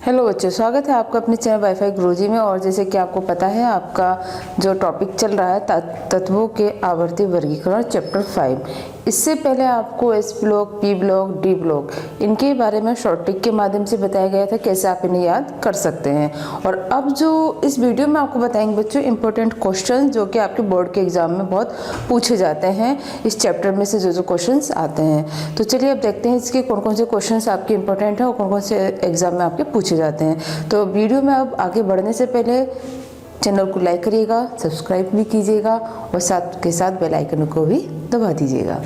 Hello बच्चों, स्वागत है आपका अपने चैनल वाईफाई गुरुजी में। और जैसे कि आपको पता है, आपका जो टॉपिक चल रहा है तत्वों के आवर्ती वर्गीकरण चैप्टर 5। इससे पहले आपको S block, P block, D block इनके बारे में शॉर्ट ट्रिक के माध्यम से बताया गया था कैसे आप इन्हें याद कर सकते हैं। और अब जो इस वीडियो में आपको बताएंगे बच्चों इंपॉर्टेंट क्वेश्चन जो कि आपके बोर्ड के एग्जाम में बहुत पूछे जाते हैं, इस चैप्टर में से जो क्वेश्चन आते हैं। तो चलिए अब देखते हैं इसके कौन कौन से क्वेश्चन आपके इंपॉर्टेंट हैं और कौन कौन से एग्जाम में आपके पूछे जाते हैं। तो वीडियो में अब आगे बढ़ने से पहले चैनल को लाइक करिएगा, सब्सक्राइब भी कीजिएगा और साथ के साथ बेल आइकन को भी दबा दीजिएगा।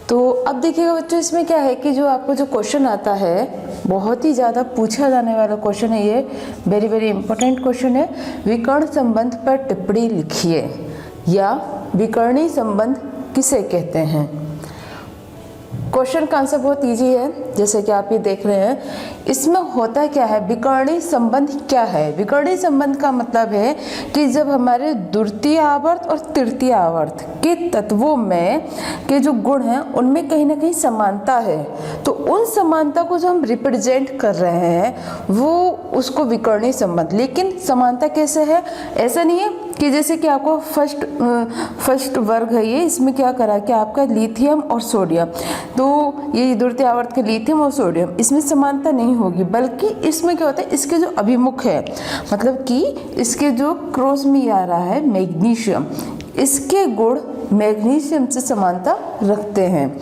तो अब देखिएगा बच्चों, इसमें क्या है कि जो आपको जो क्वेश्चन आता है बहुत ही ज़्यादा पूछा जाने वाला क्वेश्चन है। ये वेरी वेरी इंपॉर्टेंट क्वेश्चन है। विकर्ण संबंध पर टिप्पणी लिखिए या विकर्णी संबंध किसे कहते हैं। क्वेश्चन का आंसर बहुत इजी है, जैसे कि आप ये देख रहे हैं। इसमें होता क्या है, विकर्णी संबंध क्या है। विकर्णी संबंध का मतलब है कि जब हमारे द्वितीय आवर्त और तृतीय आवर्त के तत्वों में के जो गुण हैं उनमें कहीं ना कहीं समानता है, तो उन समानता को जो हम रिप्रेजेंट कर रहे हैं वो उसको विकर्णी संबंध। लेकिन समानता कैसे है, ऐसा नहीं है कि जैसे कि आपको फर्स्ट वर्ग है ये, इसमें क्या करा कि आपका लिथियम और सोडियम, तो ये द्वितीय आवर्त के लिथियम और सोडियम, इसमें समानता नहीं होगी, बल्कि इसमें क्या होता है इसके जो अभिमुख है, मतलब कि इसके जो क्रॉस में आ रहा है मैग्नीशियम, इसके गुण मैग्नीशियम से समानता रखते हैं।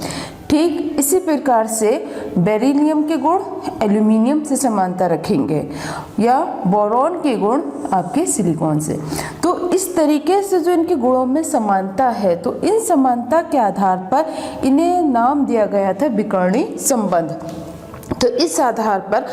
ठीक इसी प्रकार से बेरिलियम के गुण एल्यूमिनियम से समानता रखेंगे या बोरॉन के गुण आपके सिलिकॉन से। तो इस तरीके से जो इनके गुणों में समानता है, तो इन समानता के आधार पर इन्हें नाम दिया गया था विकर्णी संबंध। तो इस आधार पर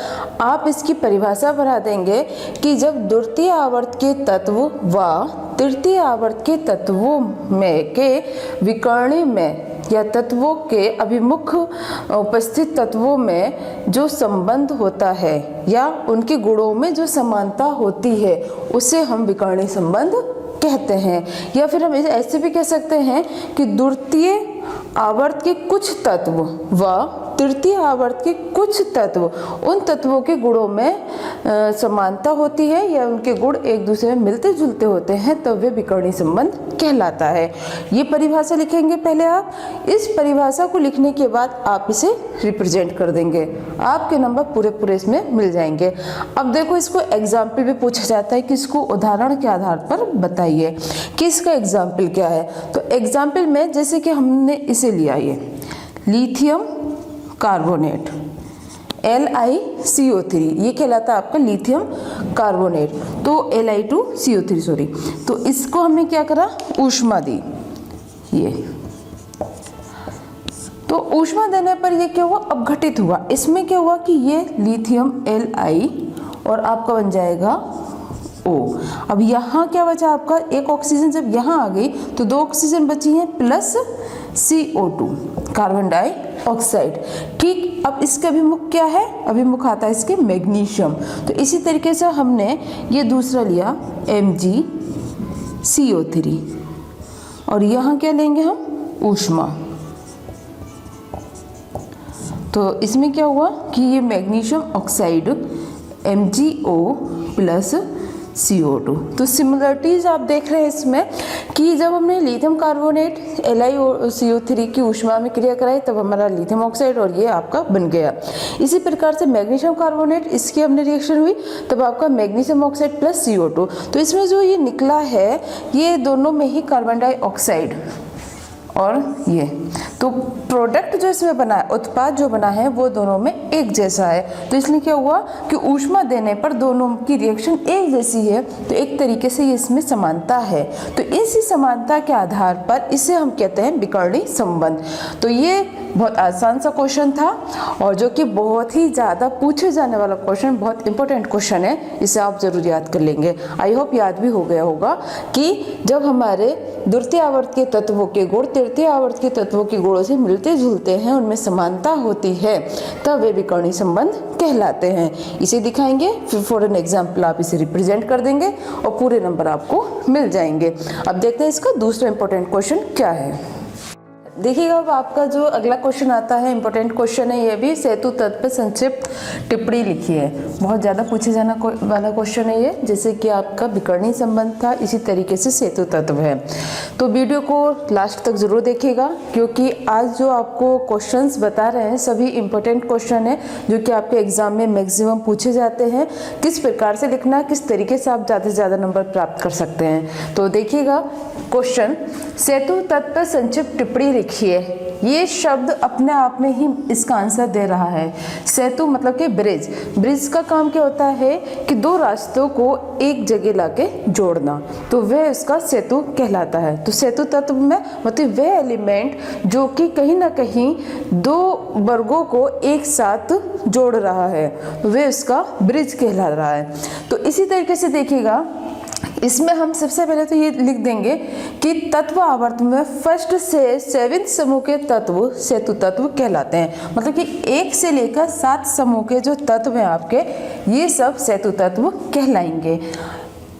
आप इसकी परिभाषा बढ़ा देंगे कि जब द्वितीय आवर्त के तत्व व तृतीय आवर्त के तत्वों में के विकर्णी में या तत्वों के अभिमुख उपस्थित तत्वों में जो संबंध होता है या उनके गुणों में जो समानता होती है उसे हम विकर्णी संबंध कहते हैं। या फिर हम ऐसे भी कह सकते हैं कि द्वितीय आवर्त के कुछ तत्व व तृतीय आवर्त के कुछ तत्व, उन तत्वों के गुणों में समानता होती है या उनके गुण एक दूसरे में मिलते जुलते होते हैं, तब वे विकर्णी संबंध कहलाता है। ये परिभाषा लिखेंगे पहले आप। इस परिभाषा को लिखने के बाद आप इसे रिप्रेजेंट कर देंगे, आपके नंबर पूरे इसमें मिल जाएंगे। अब देखो, इसको एग्जाम्पल भी पूछा जाता है कि इसको उदाहरण के आधार पर बताइए कि इसका एग्जाम्पल क्या है। तो एग्जाम्पल में जैसे कि हमने इसे लिया, ये लिथियम कार्बोनेट LiCO3, ये कहलाता है आपका लिथियम कार्बोनेट, तो Li2CO3 सॉरी। तो इसको हमने क्या करा, ऊष्मा दी। ये तो ऊष्मा देने पर ये क्या हुआ, अपघटित हुआ। इसमें क्या हुआ कि ये लिथियम Li और आपका बन जाएगा O। अब यहाँ क्या बचा आपका, एक ऑक्सीजन जब यहाँ आ गई तो दो ऑक्सीजन बची हैं प्लस CO2 कार्बन डाइऑक्साइड। ठीक, अब इसका अभिमुख क्या है, अभिमुख आता है इसके मैग्नीशियम। तो इसी तरीके से हमने ये दूसरा लिया MgCO3 और यहाँ क्या लेंगे हम, ऊष्मा। तो इसमें क्या हुआ कि ये magnesium oxide MgO plus CO2। तो सिमिलरिटीज आप देख रहे हैं इसमें कि जब हमने लिथियम कार्बोनेट LiCO3 की ऊष्मा में क्रिया कराई तब हमारा लिथियम ऑक्साइड और ये आपका बन गया। इसी प्रकार से मैग्नीशियम कार्बोनेट, इसकी हमने रिएक्शन हुई तब आपका मैग्नीशियम ऑक्साइड प्लस CO2। तो इसमें जो ये निकला है ये दोनों में ही कार्बन डाइऑक्साइड और ये, तो प्रोडक्ट जो इसमें बना है, उत्पाद जो बना है वो दोनों में एक जैसा है। तो इसलिए क्या हुआ कि ऊष्मा देने पर दोनों की रिएक्शन एक जैसी है, तो एक तरीके से ये इसमें समानता है। तो इसी समानता के आधार पर इसे हम कहते हैं विकर्णी संबंध। तो ये बहुत आसान सा क्वेश्चन था और जो कि बहुत ही ज़्यादा पूछे जाने वाला क्वेश्चन, बहुत इंपॉर्टेंट क्वेश्चन है, इसे आप ज़रूर याद कर लेंगे। आई होप याद भी हो गया होगा कि जब हमारे द्वितीय आवर्त के तत्वों के गुण तृतीय आवर्त के तत्वों के गुणों से मिलते जुलते हैं, उनमें समानता होती है, तब वे विकर्णी संबंध कहलाते हैं। इसे दिखाएंगे, फिर फॉर एन एग्जाम्पल आप इसे रिप्रेजेंट कर देंगे और पूरे नंबर आपको मिल जाएंगे। अब देखते हैं इसका दूसरा इंपॉर्टेंट क्वेश्चन क्या है। देखिएगा अब आपका जो अगला क्वेश्चन आता है, इंपॉर्टेंट क्वेश्चन है ये भी। सेतु तत्व पर संक्षिप्त टिप्पणी लिखिए। बहुत ज़्यादा पूछे जाना वाला क्वेश्चन है ये। जैसे कि आपका विकर्णीय संबंध था, इसी तरीके से सेतु तत्व है। तो वीडियो को लास्ट तक जरूर देखिएगा, क्योंकि आज जो आपको क्वेश्चंस बता रहे हैं सभी इंपॉर्टेंट क्वेश्चन है जो कि आपके एग्जाम में मैक्सिमम पूछे जाते हैं। किस प्रकार से लिखना, किस तरीके से आप ज़्यादा से ज़्यादा नंबर प्राप्त कर सकते हैं। तो देखिएगा क्वेश्चन, सेतु तत्व पर संक्षिप्त टिप्पणी लिखिए। ये शब्द अपने आप में ही इसका आंसर दे रहा है। सेतु मतलब कि ब्रिज। ब्रिज का काम क्या होता है कि दो रास्तों को एक जगह लाके जोड़ना, तो वह उसका सेतु कहलाता है। तो सेतु तत्व में मतलब वह एलिमेंट जो कि कहीं ना कहीं दो वर्गों को एक साथ जोड़ रहा है, वह उसका ब्रिज कहला रहा है। तो इसी तरीके से देखिएगा, इसमें हम सबसे पहले तो ये लिख देंगे कि तत्व आवर्त में फर्स्ट से 7th समूह के तत्व सेतु तत्व कहलाते हैं। मतलब कि 1 से लेकर 7 समूह के जो तत्व हैं आपके, ये सब सेतु तत्व कहलाएंगे।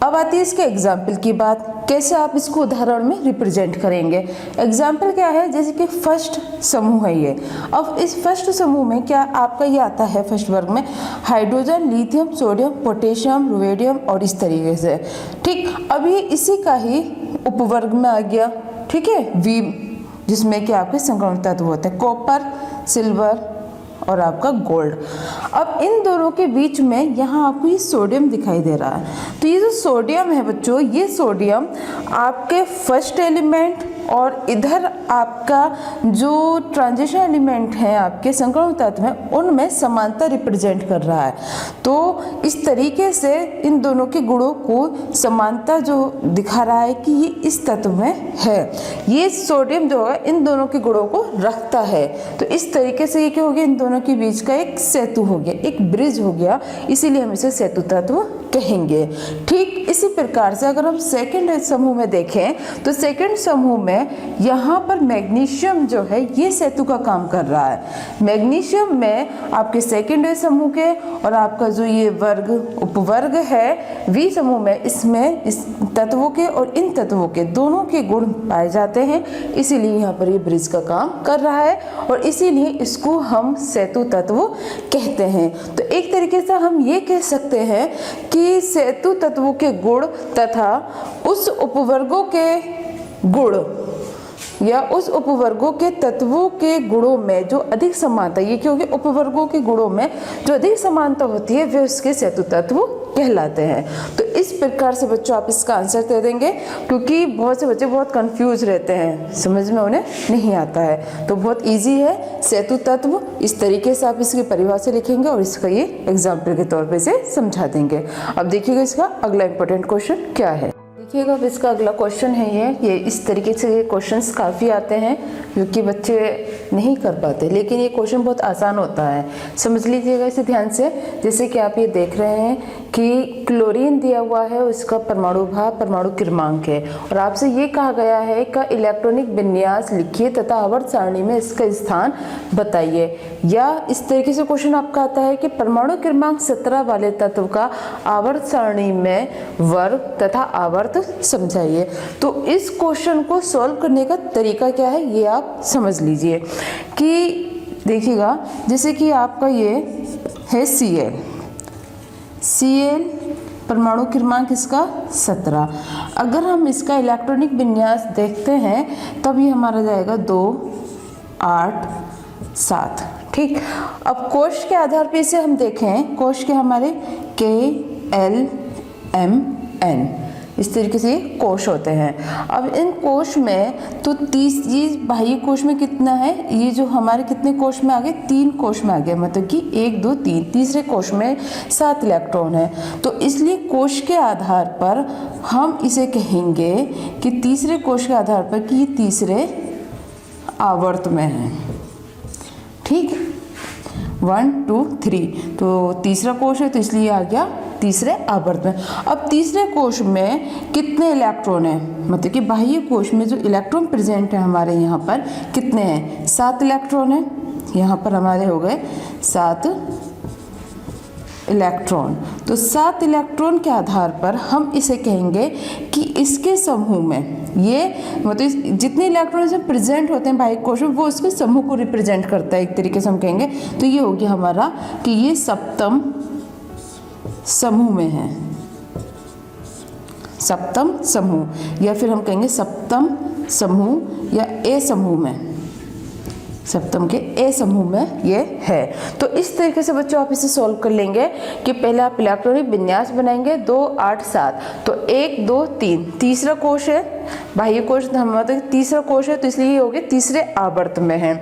अब आती है इसके एग्जाम्पल की बात, कैसे आप इसको उदाहरण में रिप्रेजेंट करेंगे। एग्जाम्पल क्या है, जैसे कि फर्स्ट समूह है ये। अब इस फर्स्ट समूह में क्या आपका ये आता है, फर्स्ट वर्ग में hydrogen, lithium, sodium, potassium, rubidium और इस तरीके से। ठीक, अब ये इसी का ही उपवर्ग में आ गया। ठीक है, वी, जिसमें कि आपके संक्रमण तत्व होते हैं, कॉपर, सिल्वर और आपका गोल्ड। अब इन दोनों के बीच में यहाँ आपको ये सोडियम दिखाई दे रहा है। तो ये जो सोडियम है बच्चों, ये सोडियम आपके फर्स्ट एलिमेंट और इधर आपका जो ट्रांजिशन एलिमेंट है आपके संक्रमण तत्व में, उनमें समानता रिप्रेजेंट कर रहा है। तो इस तरीके से इन दोनों के गुणों को समानता जो दिखा रहा है कि ये इस तत्व में है। ये सोडियम जो है इन दोनों के गुणों को रखता है। तो इस तरीके से ये क्या हो गया, इन दोनों के बीच का एक सेतु हो गया, एक ब्रिज हो गया, इसीलिए हम इसे सेतु तत्व कहेंगे। ठीक इसी प्रकार से अगर हम सेकंड समूह में देखें, तो सेकंड समूह में यहाँ पर मैग्नीशियम जो है ये सेतु का काम कर रहा है। मैग्नीशियम में आपके सेकंड समूह के और आपका जो ये वर्ग उपवर्ग है वी समूह में, इसमें इस तत्वों के और इन तत्वों के दोनों के गुण पाए जाते हैं, इसीलिए यहाँ पर ये ब्रिज का काम कर रहा है और इसीलिए इसको हम सेतु तत्व कहते हैं। तो एक तरीके से हम ये कह सकते हैं कि सेतु तत्वों के गुण तथा उस उपवर्गों के गुण या उस उपवर्गों के तत्वों के गुणों में जो अधिक समानता, ये क्योंकि उपवर्गों के गुणों में जो अधिक समानता होती है वे उसके सेतु तत्व कहलाते हैं। तो इस प्रकार से बच्चों आप इसका आंसर दे देंगे, क्योंकि बहुत से बच्चे बहुत कंफ्यूज रहते हैं, समझ में उन्हें नहीं आता है। तो बहुत इजी है सेतु तत्व, इस तरीके से आप इसकी परिभाषा लिखेंगे और इसका ये एग्जाम्पल के तौर पे से समझा देंगे। अब देखिएगा इसका अगला इंपॉर्टेंट क्वेश्चन क्या है। देखिएगा अब इसका अगला क्वेश्चन है ये इस तरीके से क्वेश्चंस काफ़ी आते हैं जो कि बच्चे नहीं कर पाते, लेकिन ये क्वेश्चन बहुत आसान होता है। समझ लीजिएगा इसे ध्यान से। जैसे कि आप ये देख रहे हैं कि क्लोरीन दिया हुआ है, उसका परमाणु भार परमाणु क्रमांक है और आपसे ये कहा गया है का इलेक्ट्रॉनिक विन्यास लिखिए तथा आवर्त सारणी में इसका स्थान बताइए। या इस तरीके से क्वेश्चन आपका आता है कि परमाणु क्रमांक 17 वाले तत्व का आवर्त सारणी में वर्ग तथा आवर्त समझाइए। तो इस क्वेश्चन को सॉल्व करने का तरीका क्या है ये आप समझ लीजिए। कि देखिएगा जैसे कि आपका ये है Cl परमाणु क्रमांक इसका 17। अगर हम इसका इलेक्ट्रॉनिक विन्यास देखते हैं तब ये हमारा जाएगा 2 8 7। ठीक, अब कोश के आधार पे इसे हम देखें, कोश के हमारे KLMN इस तरीके से कोश होते हैं। अब इन कोश में तो 30 बाह्य कोश में कितना है, ये जो हमारे कितने कोश में आ गए, 3 कोश में आ गया, मतलब कि 1 2 3, तीसरे कोश में 7 इलेक्ट्रॉन है। तो इसलिए कोश के आधार पर हम इसे कहेंगे कि तीसरे कोश के आधार पर कि ये तीसरे आवर्त में है। ठीक, 1 2 3, तो तीसरा कोश है तो इसलिए आ गया तीसरे आवर्त में। अब तीसरे कोश में कितने इलेक्ट्रॉन हैं, मतलब कि बाह्य कोश में जो इलेक्ट्रॉन प्रेजेंट है हमारे यहाँ पर कितने हैं, 7 इलेक्ट्रॉन है। यहाँ पर हमारे हो गए 7 इलेक्ट्रॉन। तो 7 इलेक्ट्रॉन के आधार पर हम इसे कहेंगे कि इसके समूह में, ये मतलब जितने इलेक्ट्रॉन इसमें प्रेजेंट होते हैं बाह्य कोश में वो उसके समूह को रिप्रेजेंट करता है एक तरीके से हम कहेंगे। तो ये हो गया हमारा कि ये सप्तम समूह में है, सप्तम समूह, या फिर हम कहेंगे सप्तम समूह या ए समूह में, सप्तम के ए समूह में ये है। तो इस तरीके से बच्चों आप इसे सॉल्व कर लेंगे कि पहले आप इलेक्ट्रॉनिक विन्यास बनाएंगे 2 8 7, तो 1 2 3 तीसरा कोश है बाह्य कोश, मतलब तीसरा कोश है तो इसलिए ये हो गया तीसरे आवर्त में है।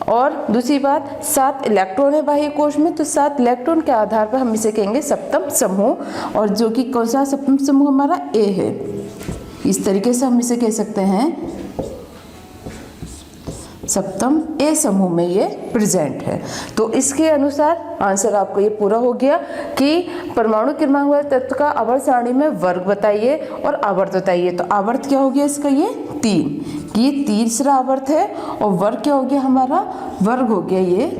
और दूसरी बात 7 इलेक्ट्रॉन है बाह्य कोश में, तो 7 इलेक्ट्रॉन के आधार पर हम इसे कहेंगे सप्तम समूह, और जो कि कौन सा सप्तम समूह हमारा ए है। इस तरीके से हम इसे कह सकते हैं सप्तम ए समूह में ये प्रेजेंट है। तो इसके अनुसार आंसर आपको ये पूरा हो गया कि परमाणु क्रमांक वाले तत्व का आवर्त सारणी में वर्ग बताइए और आवर्त बताइए। तो आवर्त क्या हो गया इसका, ये 3, कि ये तीसरा आवर्त है, और वर्ग क्या हो गया हमारा, वर्ग हो गया ये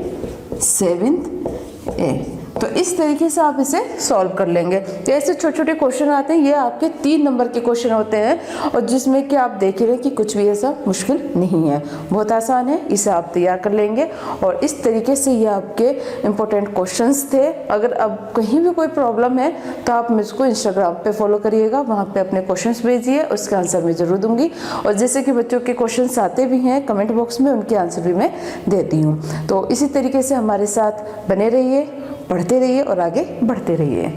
7th ए। तो इस तरीके से आप इसे सॉल्व कर लेंगे। तो ऐसे छोटे छोटे क्वेश्चन आते हैं, ये आपके 3 नंबर के क्वेश्चन होते हैं, और जिसमें कि आप देख रहे हैं कि कुछ भी ऐसा मुश्किल नहीं है, बहुत आसान है, इसे आप तैयार कर लेंगे। और इस तरीके से ये आपके इम्पोर्टेंट क्वेश्चंस थे। अगर अब कहीं भी कोई प्रॉब्लम है तो आप मुझको इंस्टाग्राम पे फॉलो करिएगा, वहाँ पे अपने क्वेश्चंस भेजिए, उसका आंसर मैं ज़रूर दूंगी। और जैसे कि बच्चों के क्वेश्चंस आते भी हैं कमेंट बॉक्स में, उनके आंसर भी मैं देती हूँ। तो इसी तरीके से हमारे साथ बने रहिए, पढ़ते रहिए और आगे बढ़ते रहिए।